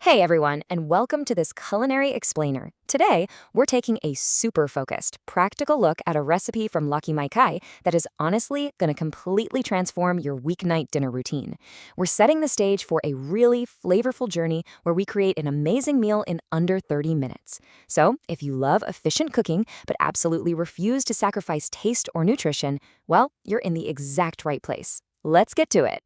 Hey everyone, and welcome to this Culinary Explainer. Today, we're taking a super focused, practical look at a recipe from Lucky My Kai that is honestly going to completely transform your weeknight dinner routine. We're setting the stage for a really flavorful journey where we create an amazing meal in under 30 minutes. So, if you love efficient cooking but absolutely refuse to sacrifice taste or nutrition, well, you're in the exact right place. Let's get to it.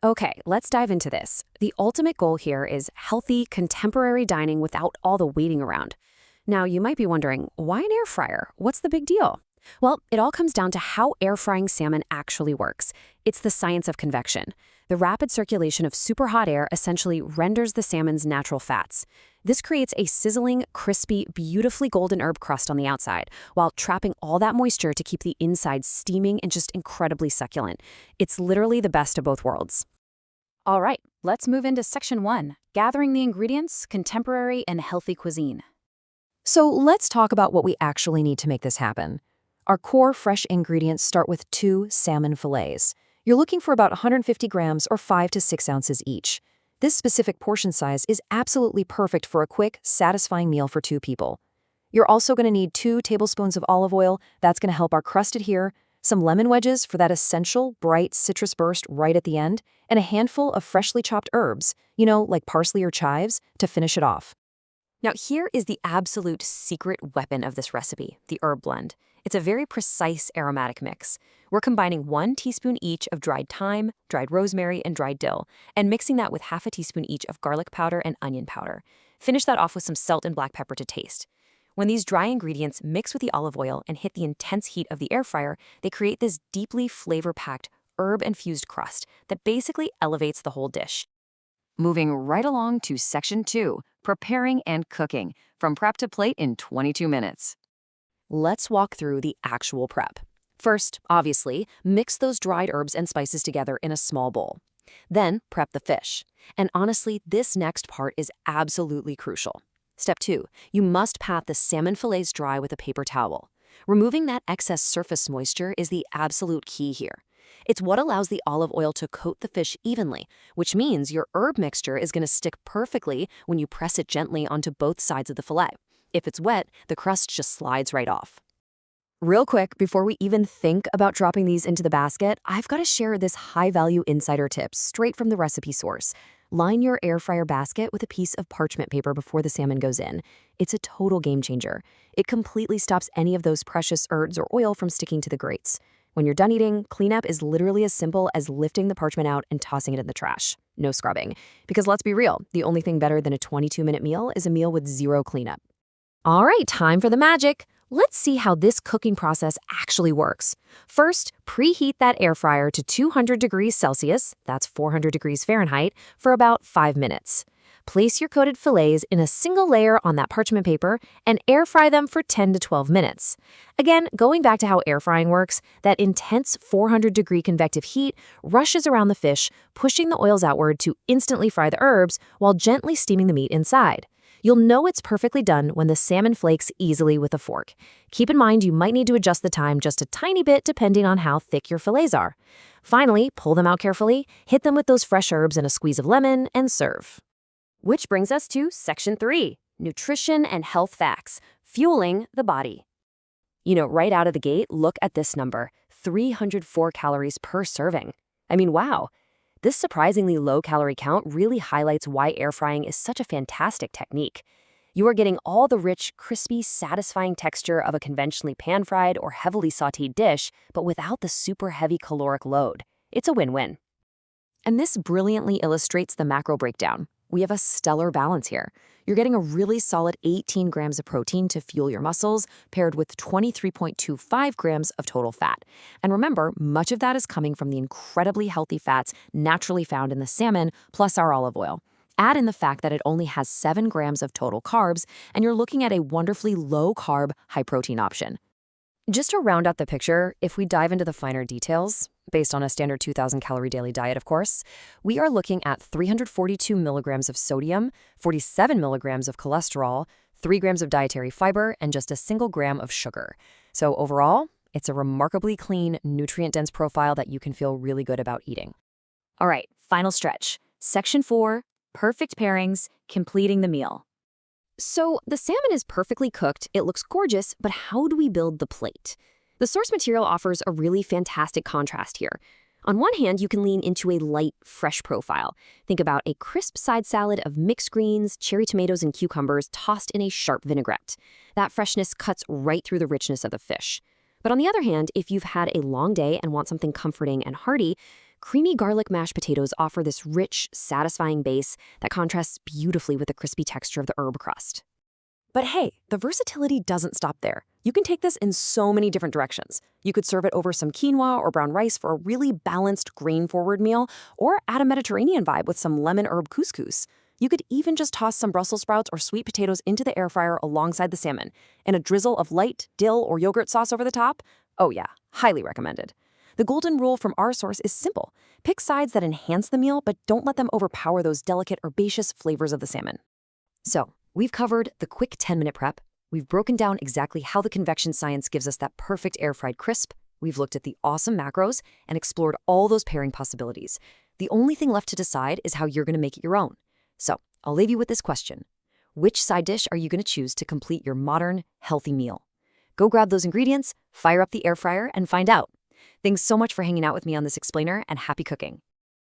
Okay, let's dive into this. The ultimate goal here is healthy, contemporary dining without all the waiting around. Now, you might be wondering, why an air fryer? What's the big deal? Well, it all comes down to how air frying salmon actually works. It's the science of convection. The rapid circulation of super hot air essentially renders the salmon's natural fats. This creates a sizzling, crispy, beautifully golden herb crust on the outside, while trapping all that moisture to keep the inside steaming and just incredibly succulent. It's literally the best of both worlds. All right, let's move into section 1, gathering the ingredients, contemporary and healthy cuisine. So let's talk about what we actually need to make this happen. Our core fresh ingredients start with 2 salmon fillets. You're looking for about 150 grams or 5 to 6 ounces each. This specific portion size is absolutely perfect for a quick, satisfying meal for 2 people. You're also going to need 2 tablespoons of olive oil. That's going to help our crust adhere, some lemon wedges for that essential, bright citrus burst right at the end, and a handful of freshly chopped herbs, like parsley or chives, to finish it off. Now, here is the absolute secret weapon of this recipe, the herb blend. It's a very precise aromatic mix. We're combining 1 teaspoon each of dried thyme, dried rosemary, and dried dill, and mixing that with half a teaspoon each of garlic powder and onion powder. Finish that off with some salt and black pepper to taste. When these dry ingredients mix with the olive oil and hit the intense heat of the air fryer, they create this deeply flavor-packed, herb-infused crust that basically elevates the whole dish. Moving right along to section 2, preparing and cooking, from prep to plate in 22 minutes. Let's walk through the actual prep. First, obviously, mix those dried herbs and spices together in a small bowl. Then, prep the fish. And honestly, this next part is absolutely crucial. Step 2, you must pat the salmon fillets dry with a paper towel. Removing that excess surface moisture is the absolute key here. It's what allows the olive oil to coat the fish evenly, which means your herb mixture is going to stick perfectly when you press it gently onto both sides of the fillet. If it's wet, the crust just slides right off. Real quick, before we even think about dropping these into the basket, I've got to share this high-value insider tip straight from the recipe source. Line your air fryer basket with a piece of parchment paper before the salmon goes in. It's a total game changer. It completely stops any of those precious herbs or oil from sticking to the grates. When you're done eating, cleanup is literally as simple as lifting the parchment out and tossing it in the trash. No scrubbing. Because let's be real, the only thing better than a 22-minute meal is a meal with 0 cleanup. All right, time for the magic. Let's see how this cooking process actually works. First, preheat that air fryer to 200 degrees Celsius, that's 400 degrees Fahrenheit, for about 5 minutes. Place your coated fillets in a single layer on that parchment paper and air fry them for 10 to 12 minutes. Again, going back to how air frying works, that intense 400-degree convective heat rushes around the fish, pushing the oils outward to instantly fry the herbs while gently steaming the meat inside. You'll know it's perfectly done when the salmon flakes easily with a fork. Keep in mind you might need to adjust the time just a tiny bit depending on how thick your fillets are. Finally, pull them out carefully, hit them with those fresh herbs and a squeeze of lemon, and serve. Which brings us to section 3, nutrition and health facts, fueling the body. Right out of the gate, look at this number, 304 calories per serving. I mean, wow. This surprisingly low calorie count really highlights why air frying is such a fantastic technique. You are getting all the rich, crispy, satisfying texture of a conventionally pan-fried or heavily sautéed dish, but without the super heavy caloric load. It's a win-win. And this brilliantly illustrates the macro breakdown. We have a stellar balance here. You're getting a really solid 18 grams of protein to fuel your muscles, paired with 23.25 grams of total fat. And remember, much of that is coming from the incredibly healthy fats naturally found in the salmon, plus our olive oil. Add in the fact that it only has 7 grams of total carbs, and you're looking at a wonderfully low-carb, high-protein option. Just to round out the picture, if we dive into the finer details, based on a standard 2,000-calorie daily diet, of course, we are looking at 342 milligrams of sodium, 47 milligrams of cholesterol, 3 grams of dietary fiber, and just a single gram of sugar. So overall, it's a remarkably clean, nutrient-dense profile that you can feel really good about eating. All right, final stretch. Section 4, Perfect pairings, completing the meal. So the salmon is perfectly cooked, it looks gorgeous, but how do we build the plate? The source material offers a really fantastic contrast here. On one hand, you can lean into a light, fresh profile. Think about a crisp side salad of mixed greens, cherry tomatoes, and cucumbers tossed in a sharp vinaigrette. That freshness cuts right through the richness of the fish. But on the other hand, if you've had a long day and want something comforting and hearty, creamy garlic mashed potatoes offer this rich, satisfying base that contrasts beautifully with the crispy texture of the herb crust. But hey, the versatility doesn't stop there. You can take this in so many different directions. You could serve it over some quinoa or brown rice for a really balanced grain-forward meal, or add a Mediterranean vibe with some lemon herb couscous. You could even just toss some Brussels sprouts or sweet potatoes into the air fryer alongside the salmon, and a drizzle of light dill or yogurt sauce over the top. Oh yeah, highly recommended. The golden rule from our source is simple. Pick sides that enhance the meal, but don't let them overpower those delicate herbaceous flavors of the salmon. So, we've covered the quick 10-minute prep. We've broken down exactly how the convection science gives us that perfect air-fried crisp. We've looked at the awesome macros and explored all those pairing possibilities. The only thing left to decide is how you're going to make it your own. So, I'll leave you with this question. Which side dish are you going to choose to complete your modern, healthy meal? Go grab those ingredients, fire up the air fryer, and find out. Thanks so much for hanging out with me on this explainer, and happy cooking.